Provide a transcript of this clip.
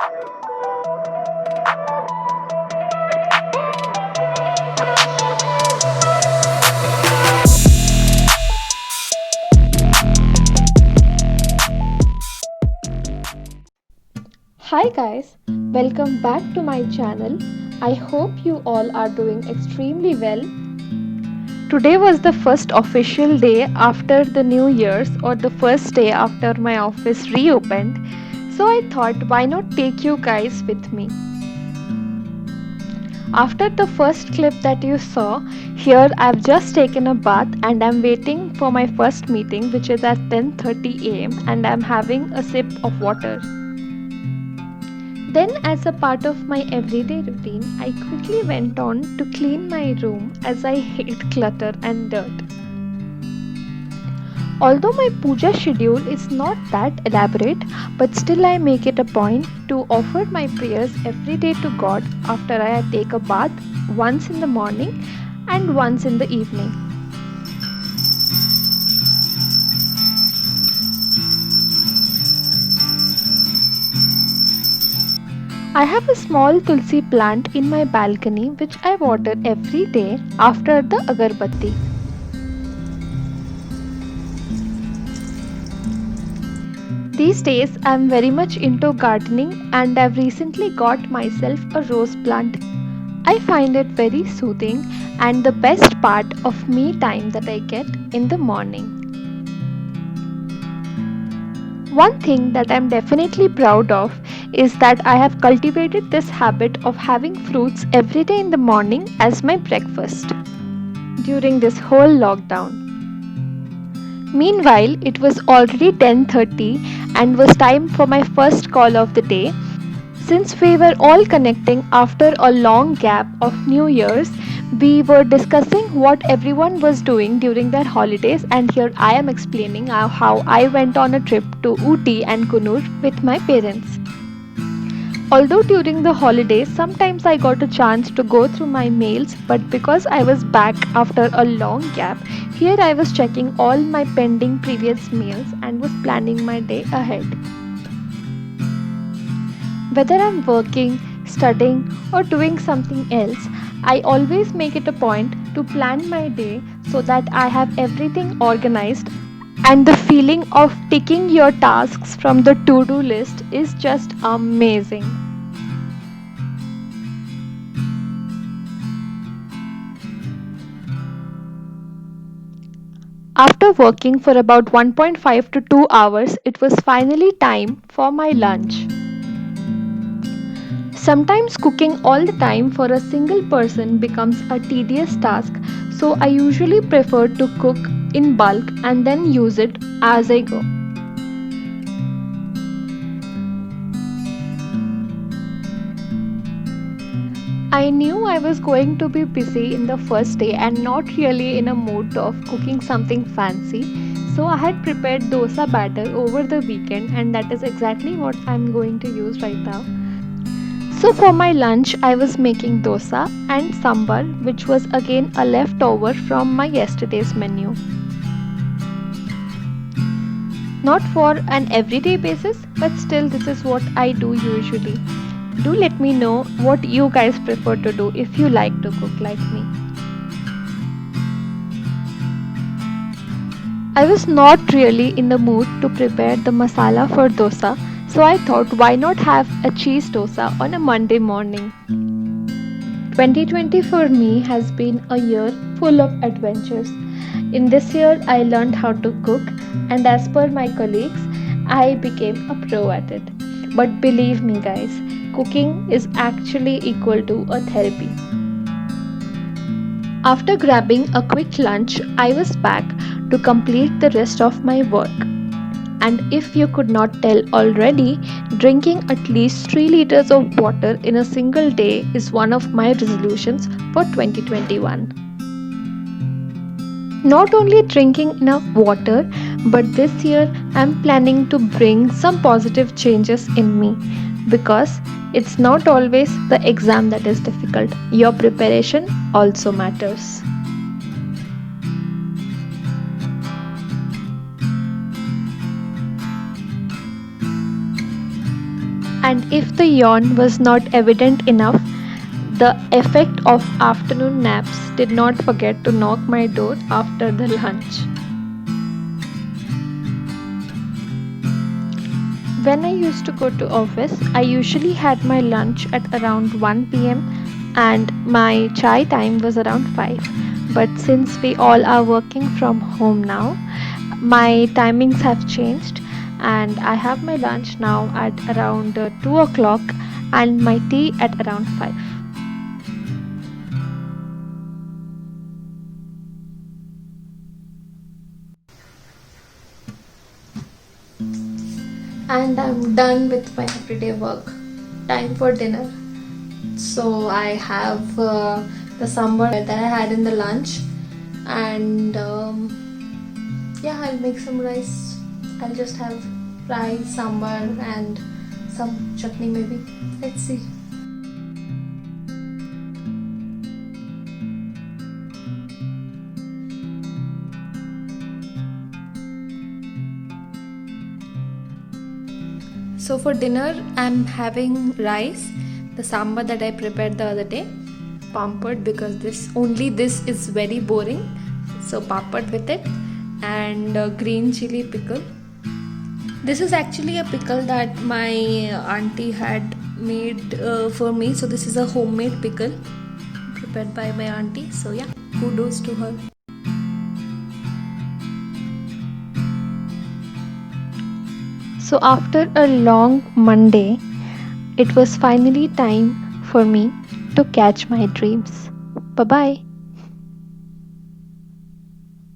Hi guys, welcome back to my channel. I hope you all are doing extremely well. Today was the first official day after the New Year's, or the first day after my office reopened. So I thought, why not take you guys with me? After the first clip that you saw, here I've just taken a bath and I'm waiting for my first meeting, which is at 10:30 am, and I'm having a sip of water. Then, as a part of my everyday routine, I quickly went on to clean my room as I hate clutter and dirt. Although my puja schedule is not that elaborate, but still I make it a point to offer my prayers every day to God after I take a bath, once in the morning and once in the evening. I have a small tulsi plant in my balcony which I water every day after the agarbatti. These days, I'm very much into gardening and I've recently got myself a rose plant. I find it very soothing and the best part of me time that I get in the morning. One thing that I'm definitely proud of is that I have cultivated this habit of having fruits every day in the morning as my breakfast during this whole lockdown. Meanwhile, it was already 10:30 and was time for my first call of the day. Since we were all connecting after a long gap of New Year's, we were discussing what everyone was doing during their holidays, and here I am explaining how I went on a trip to Ooty and Kunur with my parents. Although during the holidays, sometimes I got a chance to go through my mails, but because I was back after a long gap, here I was checking all my pending previous mails and was planning my day ahead. Whether I'm working, studying, or doing something else, I always make it a point to plan my day so that I have everything organized, and the feeling of ticking your tasks from the to do list is just amazing. After working for about 1.5 to 2 hours, it was finally time for my lunch. Sometimes cooking all the time for a single person becomes a tedious task, so I usually prefer to cook in bulk and then use it as I go. I knew I was going to be busy in the first day and not really in a mood of cooking something fancy, so I had prepared dosa batter over the weekend, and that is exactly what I'm going to use right now. So for my lunch, I was making dosa and sambar, which was again a leftover from my yesterday's menu. Not for an everyday basis, but still, this is what I do usually. Do let me know what you guys prefer to do if you like to cook like me. I was not really in the mood to prepare the masala for dosa, so I thought, why not have a cheese dosa on a Monday morning? 2020 for me has been a year full of adventures. In this year, I learned how to cook, and as per my colleagues, I became a pro at it. But believe me, guys, cooking is actually equal to a therapy. After grabbing a quick lunch, I was back to complete the rest of my work. And if you could not tell already, drinking at least 3 liters of water in a single day is one of my resolutions for 2021. Not only drinking enough water, but this year I'm planning to bring some positive changes in me, because it's not always the exam that is difficult, your preparation also matters. And if the yawn was not evident enough, the effect of afternoon naps did not forget to knock my door after the lunch. When I used to go to office, I usually had my lunch at around 1 p.m. and my chai time was around 5. But since we all are working from home now, my timings have changed and I have my lunch now at around 2 o'clock and my tea at around 5. And I'm done with my everyday work. Time for dinner. So I have the sambar that I had in the lunch, and yeah, I'll make some rice. I'll just have rice, sambar, and some chutney maybe. Let's see. So for dinner, I'm having rice, the sambar that I prepared the other day, pampered because this is very boring. So papad with it, and green chili pickle. This is actually a pickle that my auntie had made for me. So this is a homemade pickle prepared by my auntie. So yeah, kudos to her. So after a long Monday, it was finally time for me to catch my dreams. Bye bye.